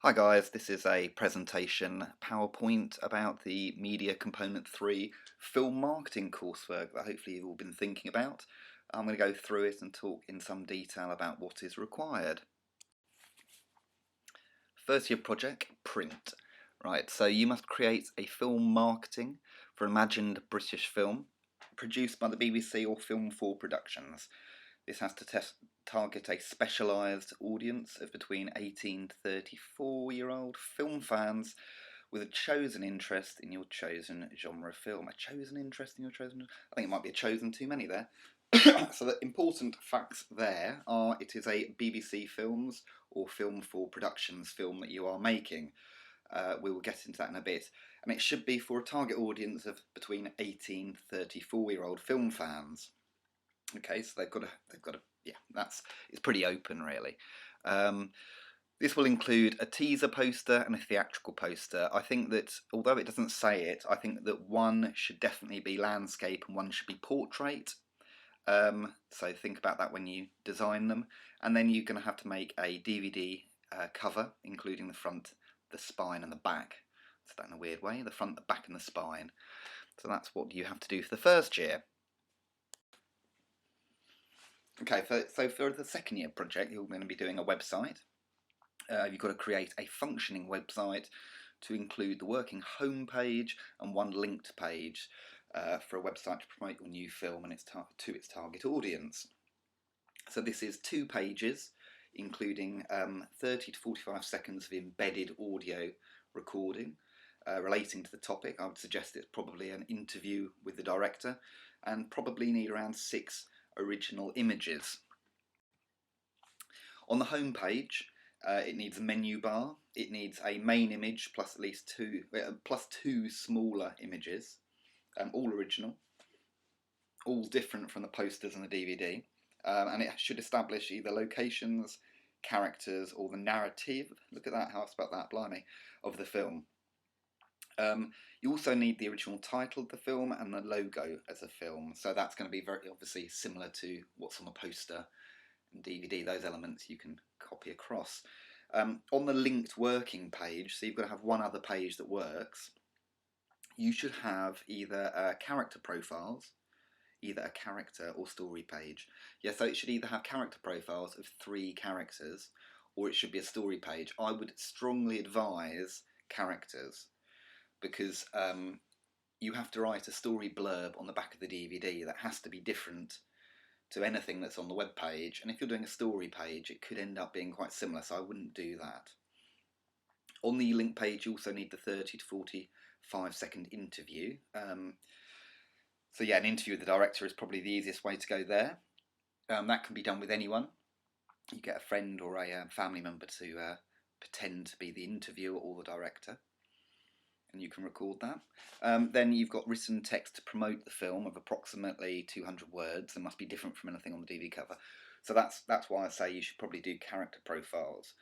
Hi guys, this is a presentation PowerPoint about the Media Component 3 film marketing coursework that hopefully you've all been thinking about. I'm going to go through it and talk in some detail about what is required. First year project, print. Right, so you must create a film marketing for an imagined British film produced by the BBC or Film 4 Productions. This has to target a specialised audience of between 18 to 34-year-old film fans with a chosen interest in your chosen genre of film. A chosen interest in your chosen... I think it might be a chosen too many there. So the important facts there are it is a BBC Films or Film 4 Productions film that you are making. We will get into that in a bit. And it should be for a target audience of between 18 to 34-year-old film fans. Okay, so they've got to, yeah, it's pretty open really. This will include a teaser poster and a theatrical poster. I think that, although it doesn't say it, I think that one should definitely be landscape and one should be portrait. So think about that when you design them. And then you're going to have to make a DVD cover, including the front, the spine and the back. It's that in a weird way, the front, the back and the spine. So that's what you have to do for the first year. Okay, so for the second year project, you're going to be doing a website. You've got to create a functioning website to include the working homepage and one linked page for a website to promote your new film and to its target audience. So this is 2 pages, including 30 to 45 seconds of embedded audio recording relating to the topic. I would suggest it's probably an interview with the director, and probably need around 6 original images. On the home page, it needs a menu bar. It needs a main image plus at least two smaller images, all original, all different from the posters and the DVD, and it should establish either locations, characters, or the narrative. Look at that, how I spelled that, blimey, of the film. You also need the original title of the film and the logo as a film, so that's going to be very obviously similar to what's on the poster and DVD. Those elements you can copy across. On the linked working page, so you've got to have one other page that works, you should have either character profiles, either a character or story page. Yeah, so it should either have character profiles of 3 characters, or it should be a story page. I would strongly advise characters, because you have to write a story blurb on the back of the DVD that has to be different to anything that's on the web page, and if you're doing a story page it could end up being quite similar, so I wouldn't do that. On the link page you also need the 30 to 45 second interview. So yeah, an interview with the director is probably the easiest way to go there. That can be done with anyone. You get a friend or a family member to pretend to be the interviewer or the director, and you can record that. Then you've got written text to promote the film of approximately 200 words. It must be different from anything on the DVD cover. So that's why I say you should probably do character profiles.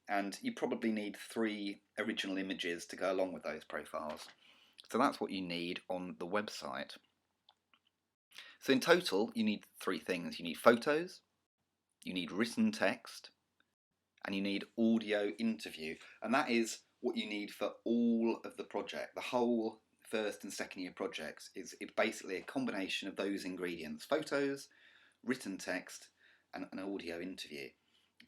And you probably need 3 original images to go along with those profiles. So that's what you need on the website. So in total, you need 3 things. You need photos, you need written text, and you need audio interview. And that is what you need for all of the project. The whole first and second year projects is basically a combination of those ingredients: photos, written text, and an audio interview.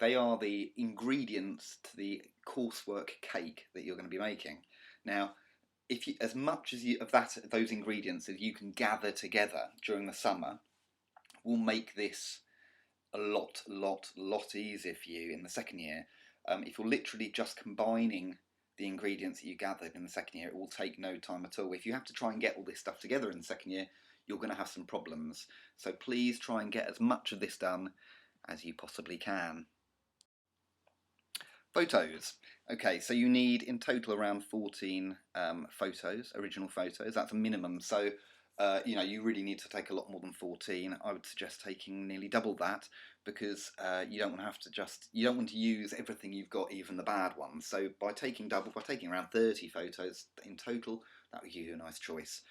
They are the ingredients to the coursework cake that you're going to be making. Now, if you, as much as those ingredients as you can gather together during the summer, will make this a lot easier for you in the second year. If you're literally just combining the ingredients that you gathered in the second year, it will take no time at all. If you have to try and get all this stuff together in the second year, you're going to have some problems. So please try and get as much of this done as you possibly can. Photos. Okay, so you need in total around 14 photos, original photos. That's a minimum. So you really need to take a lot more than 14. I would suggest taking nearly double that, because you don't want to have to you don't want to use everything you've got, even the bad ones. So by taking around 30 photos in total, that will give you a nice choice.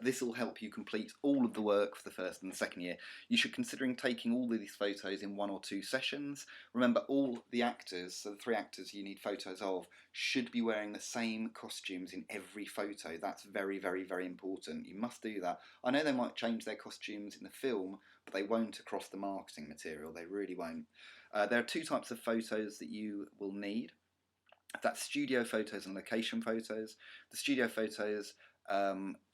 This will help you complete all of the work for the first and the second year. You should consider taking all of these photos in 1 or 2 sessions. Remember, all the actors, so the 3 actors you need photos of, should be wearing the same costumes in every photo. That's very, very, very important. You must do that. I know they might change their costumes in the film, but they won't across the marketing material. They really won't. There are 2 types of photos that you will need. That's studio photos and location photos. The studio photos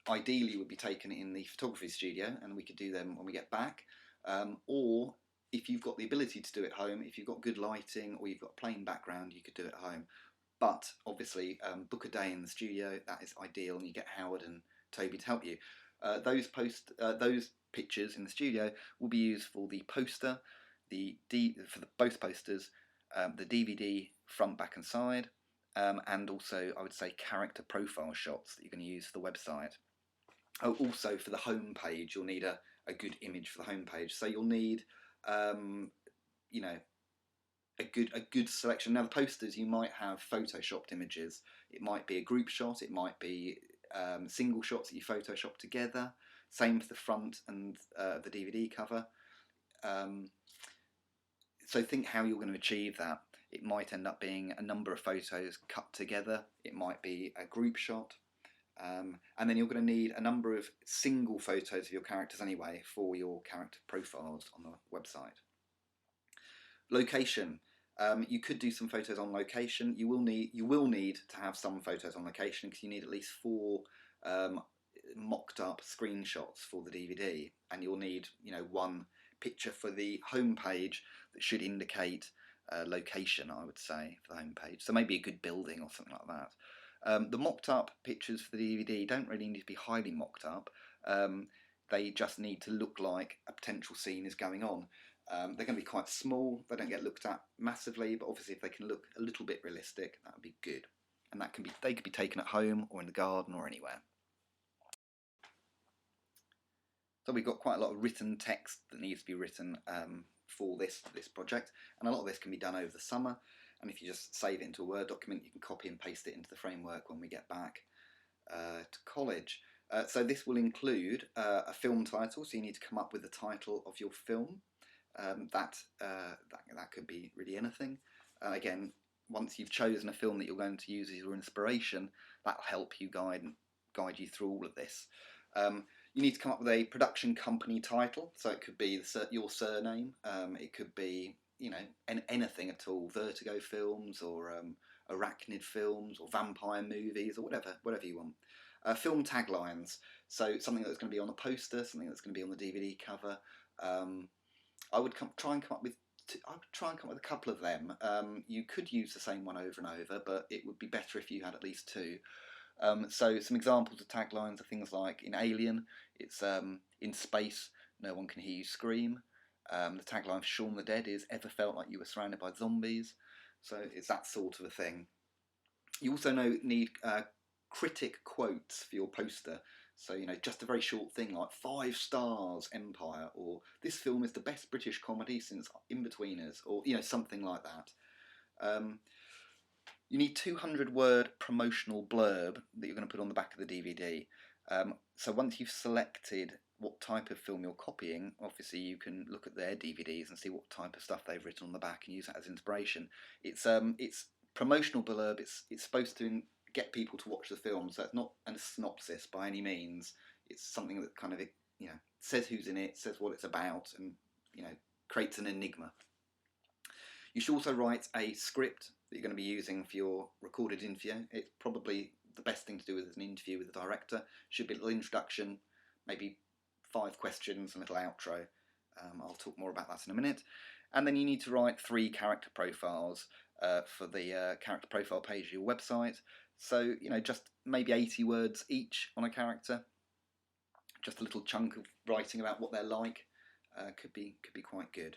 ideally would be taken in the photography studio, and we could do them when we get back. Or if you've got the ability to do it at home, if you've got good lighting or you've got a plain background, you could do it at home. But obviously, book a day in the studio. That is ideal, and you get Howard and Toby to help you. Those pictures in the studio will be used for the poster, both posters, the DVD front, back, and side, and also I would say character profile shots that you're going to use for the website. Oh, also for the home page, you'll need a good image for the home page. So you'll need, you know, a good selection. Now the posters, you might have photoshopped images. It might be a group shot. It might be single shots that you photoshop together. Same for the front and the DVD cover. So think how you're going to achieve that. It might end up being a number of photos cut together. It might be a group shot. And then you're going to need a number of single photos of your characters anyway for your character profiles on the website. Location. You could do some photos on location. You will need to have some photos on location because you need at least 4 mocked up screenshots for the DVD, and you'll need 1 picture for the home page that should indicate location, I would say, for the home page. So maybe a good building or something like that. The mocked up pictures for the DVD don't really need to be highly mocked up. They just need to look like a potential scene is going on. They're going to be quite small. They don't get looked at massively, but obviously if they can look a little bit realistic, that would be good. And they could be taken at home or in the garden or anywhere. So we've got quite a lot of written text that needs to be written for this project, and a lot of this can be done over the summer. And if you just save it into a Word document, you can copy and paste it into the framework when we get back to college. So this will include a film title, so you need to come up with the title of your film. That could be really anything. Again, once you've chosen a film that you're going to use as your inspiration, that'll help you guide you through all of this. You need to come up with a production company title, so it could be your surname, it could be anything at all, Vertigo Films or Arachnid Films or Vampire Movies or whatever you want. Film taglines, so something that's going to be on a poster, something that's going to be on the DVD cover. I would try and come up with a couple of them. You could use the same one over and over, but it would be better if you had at least 2. So some examples of taglines are things like in Alien, it's in space, no one can hear you scream. The tagline for Shaun the Dead is ever felt like you were surrounded by zombies. So it's that sort of a thing. You also need critic quotes for your poster. So, just a very short thing like 5 stars Empire, or this film is the best British comedy since Inbetweeners, or, something like that. You need 200-word promotional blurb that you're going to put on the back of the DVD. So once you've selected what type of film you're copying, obviously you can look at their DVDs and see what type of stuff they've written on the back and use that as inspiration. It's promotional blurb. It's supposed to get people to watch the film, so it's not a synopsis by any means. It's something that kind of says who's in it, says what it's about, and creates an enigma. You should also write a script that you're going to be using for your recorded interview. It's probably the best thing to do as an interview with the director. Should be a little introduction, maybe 5 questions, a little outro. I'll talk more about that in a minute. And then you need to write 3 character profiles for the character profile page of your website. So, just maybe 80 words each on a character. Just a little chunk of writing about what they're like could be quite good.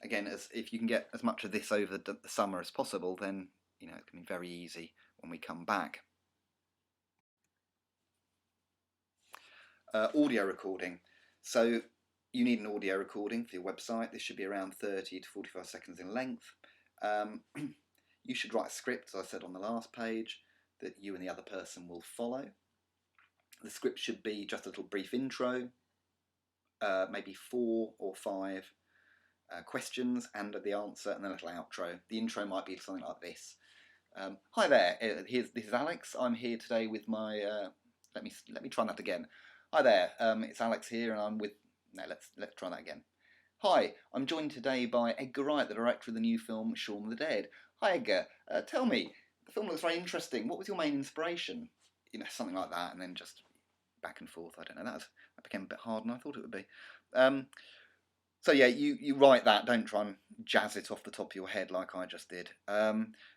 Again, if you can get as much of this over the summer as possible, then it can be very easy when we come back. Audio recording. So You need an audio recording for your website. This should be around 30 to 45 seconds in length. You should write a script, as I said on the last page, that you and the other person will follow. The script should be just a little brief intro, maybe 4 or 5 questions and the answer, and then a little outro. The intro might be something like this. Hi there, this is Alex. I'm here today with my... let me try that again. Hi there, it's Alex here, and I'm with... No, let's try that again. Hi, I'm joined today by Edgar Wright, the director of the new film Shaun of the Dead. Hi Edgar, tell me, the film looks very interesting. What was your main inspiration? You know, something like that, and then just back and forth. I don't know. That became a bit harder than I thought it would be. So yeah, you write that. Don't try and jazz it off the top of your head like I just did.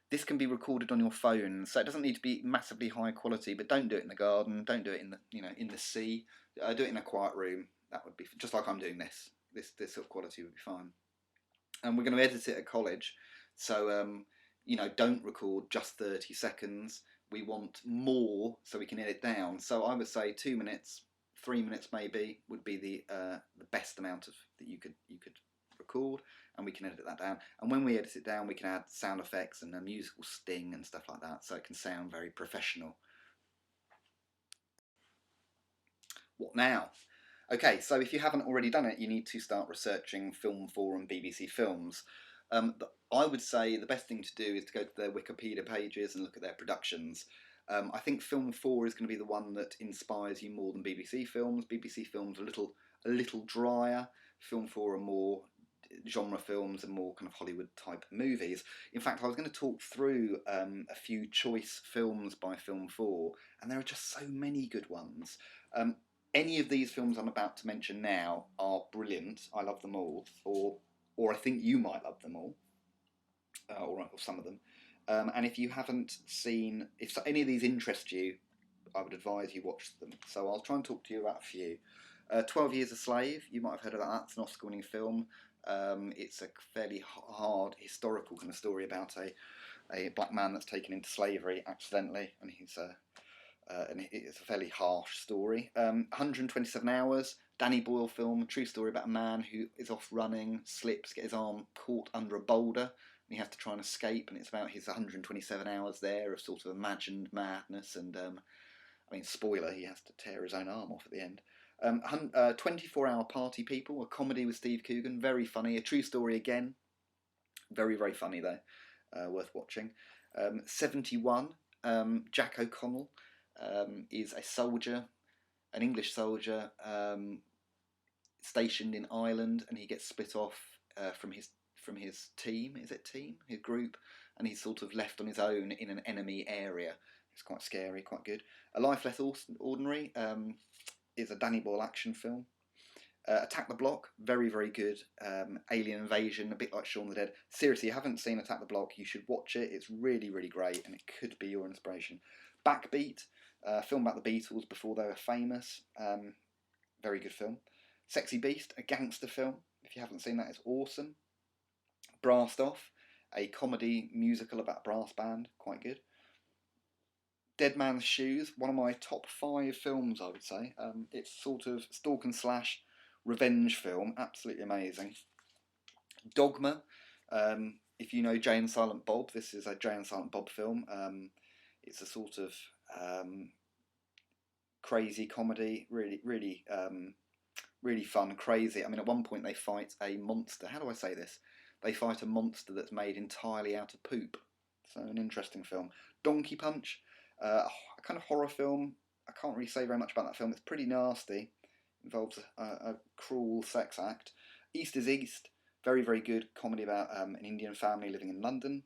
This can be recorded on your phone, so it doesn't need to be massively high quality. But don't do it in the garden. Don't do it in the in the sea. Do it in a quiet room. That would be just like I'm doing this. This sort of quality would be fine. And we're going to edit it at college, so don't record just 30 seconds. We want more, so we can edit down. So I would say 2 minutes, 3 minutes maybe would be the best amount of that you could record, and we can edit that down. And when we edit it down, we can add sound effects and a musical sting and stuff like that, so it can sound very professional. What now? Okay, so if you haven't already done it, you need to start researching Film 4 and BBC Films. I would say the best thing to do is to go to their Wikipedia pages and look at their productions. I think Film 4 is going to be the one that inspires you more than BBC Films. BBC Films are a little drier. Film 4 are more genre films and more kind of Hollywood type movies. In fact, I was going to talk through a few choice films by Film 4, and there are just so many good ones. Any of these films I'm about to mention now are brilliant. I love them all, or I think you might love them all, or some of them. And if you haven't seen, if any of these interest you, I would advise you watch them. So I'll try and talk to you about a few. 12 Years a Slave, you might have heard of that. It's an Oscar-winning film. It's a fairly hard historical kind of story about a black man that's taken into slavery accidentally, and it's a fairly harsh story. 127 Hours, Danny Boyle film, true story about a man who is off running, slips, gets his arm caught under a boulder, and he has to try and escape, and it's about his 127 hours there of sort of imagined madness, and spoiler, he has to tear his own arm off at the end. 24-Hour Party People, a comedy with Steve Coogan, very funny, a true story again, very, very funny though, worth watching. 71, Jack O'Connell, is a soldier, an English soldier, stationed in Ireland, and he gets split off from his team. Is it team? His group, and he's sort of left on his own in an enemy area. It's quite scary, quite good. A Life Less Ordinary is a Danny Boyle action film. Attack the Block, very, very good. Alien invasion, a bit like Shaun of the Dead. Seriously, if you haven't seen Attack the Block, you should watch it. It's really, really great, and it could be your inspiration. Backbeat, a film about the Beatles before they were famous. Very good film. Sexy Beast, a gangster film. If you haven't seen that, it's awesome. Brassed Off, a comedy musical about a brass band, quite good. Dead Man's Shoes, one of my top 5 films, I would say. It's sort of stalk and slash revenge film, absolutely amazing. Dogma, if you know Jay and Silent Bob, this is a Jay and Silent Bob film. It's a sort of crazy comedy, really, really, really fun, crazy. I mean, at one point they fight a monster. How do I say this? They fight a monster that's made entirely out of poop. So an interesting film. Donkey Punch, a kind of horror film. I can't really say very much about that film. It's pretty nasty. Involves a cruel sex act. East is East, very, very good comedy about an Indian family living in London.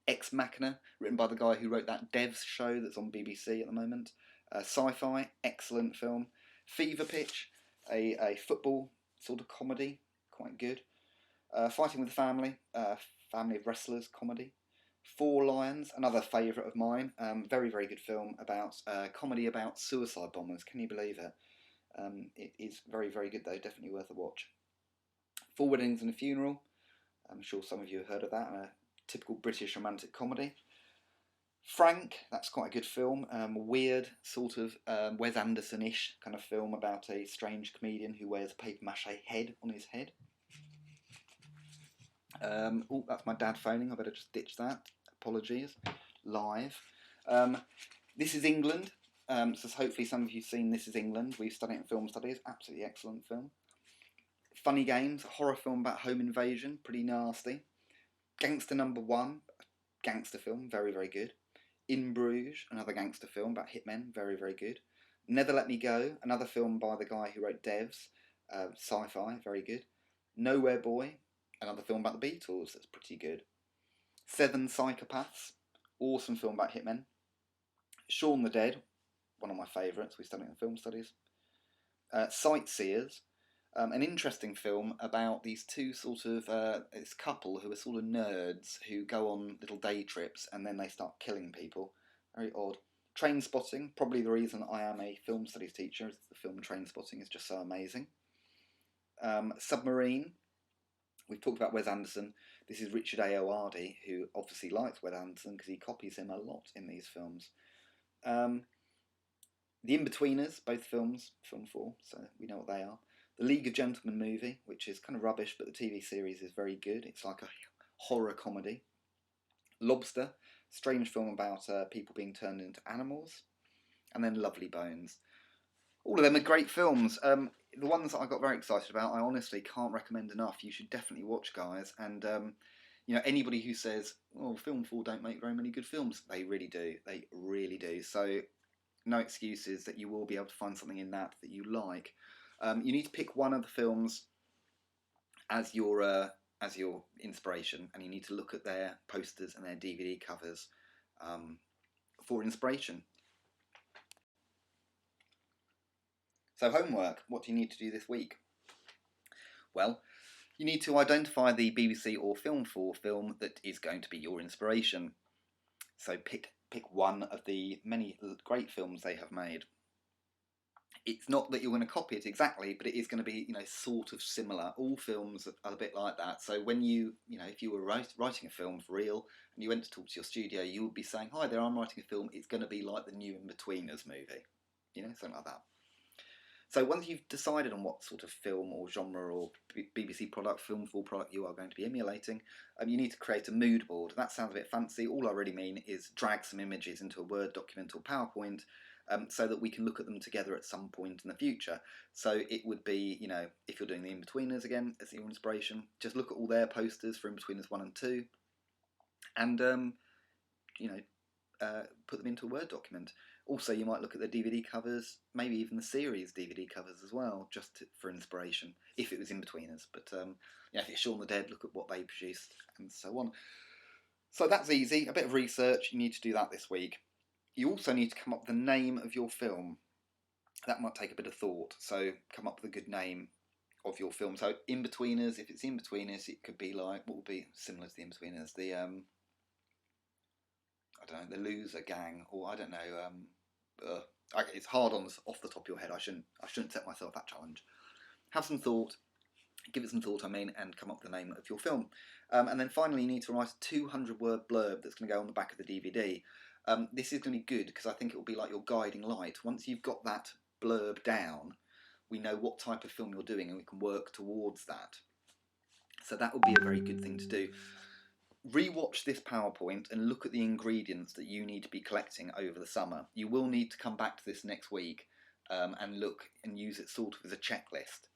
Ex Machina, written by the guy who wrote that Devs show that's on BBC at the moment. Sci-fi, excellent film. Fever Pitch, a football sort of comedy, quite good. Fighting with the Family, family of wrestlers comedy. Four Lions, another favourite of mine. Very, very good film about comedy about suicide bombers. Can you believe it? It is very, very good though. Definitely worth a watch. Four Weddings and a Funeral. I'm sure some of you have heard of that. A typical British romantic comedy. Frank, that's quite a good film. Weird, sort of Wes Anderson-ish kind of film about a strange comedian who wears a paper mache head on his head. Oh, that's my dad phoning. I better just ditch that. Apologies. Live. This is England. So hopefully some of you have seen This is England. We've studied it in film studies. Absolutely excellent film. Funny Games, a horror film about home invasion. Pretty nasty. Gangster Number One, gangster film. Very, very good. In Bruges, another gangster film about hitmen. Very, very good. Never Let Me Go, another film by the guy who wrote Devs. Sci-fi. Very good. Nowhere Boy, another film about the Beatles. That's pretty good. Seven Psychopaths, awesome film about hitmen. Shaun the Dead, one of my favourites. We studied in film studies. Sightseers, an interesting film about these two sort of this couple who are sort of nerds who go on little day trips and then they start killing people. Very odd. Trainspotting, probably the reason I am a film studies teacher, is the film Trainspotting is just so amazing. Submarine, we've talked about Wes Anderson. This is Richard Ayoade, who obviously likes Wes Anderson because he copies him a lot in these films. The In-Betweeners, both films, film 4, so we know what they are. The League of Gentlemen movie, which is kind of rubbish, but the TV series is very good. It's like a horror comedy. Lobster, strange film about people being turned into animals. And then Lovely Bones. All of them are great films. The ones that I got very excited about, I honestly can't recommend enough. You should definitely watch, guys. And anybody who says, "Oh, Film 4 don't make very many good films," they really do. They really do. So no excuses that you will be able to find something in that you like. You need to pick one of the films as your inspiration, and you need to look at their posters and their DVD covers for inspiration. So homework, what do you need to do this week? Well, you need to identify the BBC or Film 4 film that is going to be your inspiration. So pick one of the many great films they have made. It's not that you're going to copy it exactly, but it is going to be, sort of similar. All films are a bit like that. So when if you were writing a film for real and you went to talk to your studio, you would be saying, "Hi there, I'm writing a film. It's going to be like the new In-Betweeners movie," something like that. So once you've decided on what sort of film or genre or BBC product, Film 4 product you are going to be emulating, you need to create a mood board. That sounds a bit fancy. All I really mean is drag some images into a Word document or PowerPoint so that we can look at them together at some point in the future. So it would be, if you're doing the In-Betweeners again as your inspiration, just look at all their posters for In-Betweeners 1 and 2 and, put them into a Word document. Also, you might look at the DVD covers, maybe even the series DVD covers as well, for inspiration, if it was In-Betweeners. But if it's Shaun the Dead, look at what they produced, and so on. So that's easy. A bit of research, you need to do that this week. You also need to come up with the name of your film. That might take a bit of thought, so come up with a good name of your film. So In-Betweeners, if it's In-Betweeners, it could be like, what would be similar to the In-Betweeners? The, I don't know, the Loser Gang, or I don't know, it's hard off the top of your head. I shouldn't set myself that challenge. Have some thought, give it some thought, and come up with the name of your film. And then finally, you need to write a 200-word blurb that's going to go on the back of the DVD. This is going to be good because I think it will be like your guiding light. Once you've got that blurb down, we know what type of film you're doing and we can work towards that. So that would be a very good thing to do. Rewatch this PowerPoint and look at the ingredients that you need to be collecting over the summer. You will need to come back to this next week and look and use it sort of as a checklist.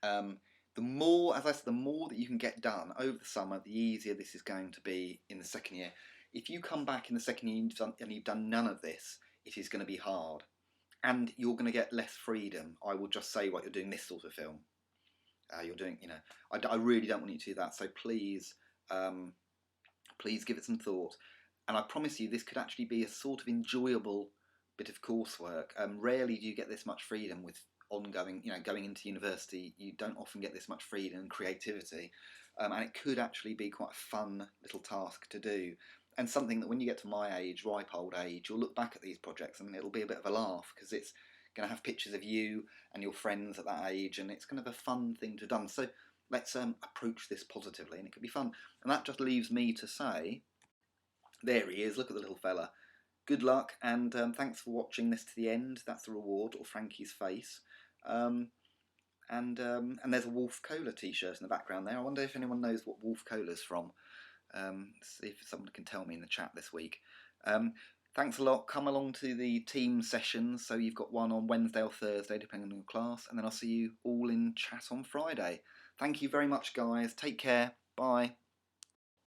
The more that you can get done over the summer, the easier this is going to be in the second year. If you come back in the second year and you've done none of this, it is going to be hard. And you're going to get less freedom. I will just say, you're doing this sort of film. You're doing, I really don't want you to do that. So please give it some thought. And I promise you, this could actually be a sort of enjoyable bit of coursework. Rarely do you get this much freedom with ongoing, going into university. You don't often get this much freedom and creativity. And it could actually be quite a fun little task to do. And something that when you get to my age, ripe old age, you'll look back at these projects and it'll be a bit of a laugh because it's going to have pictures of you and your friends at that age, and it's kind of a fun thing to have done. So let's approach this positively, and it could be fun. And that just leaves me to say, There he is. Look at the little fella. Good luck, and thanks for watching this to the end. That's the reward, or Frankie's face. And there's a Wolf Cola t-shirt in the background there. I wonder if anyone knows what Wolf Cola's from. See if someone can tell me in the chat this week. Thanks a lot. Come along to the team sessions. So you've got one on Wednesday or Thursday, depending on your class. And then I'll see you all in chat on Friday. Thank you very much, guys. Take care. Bye.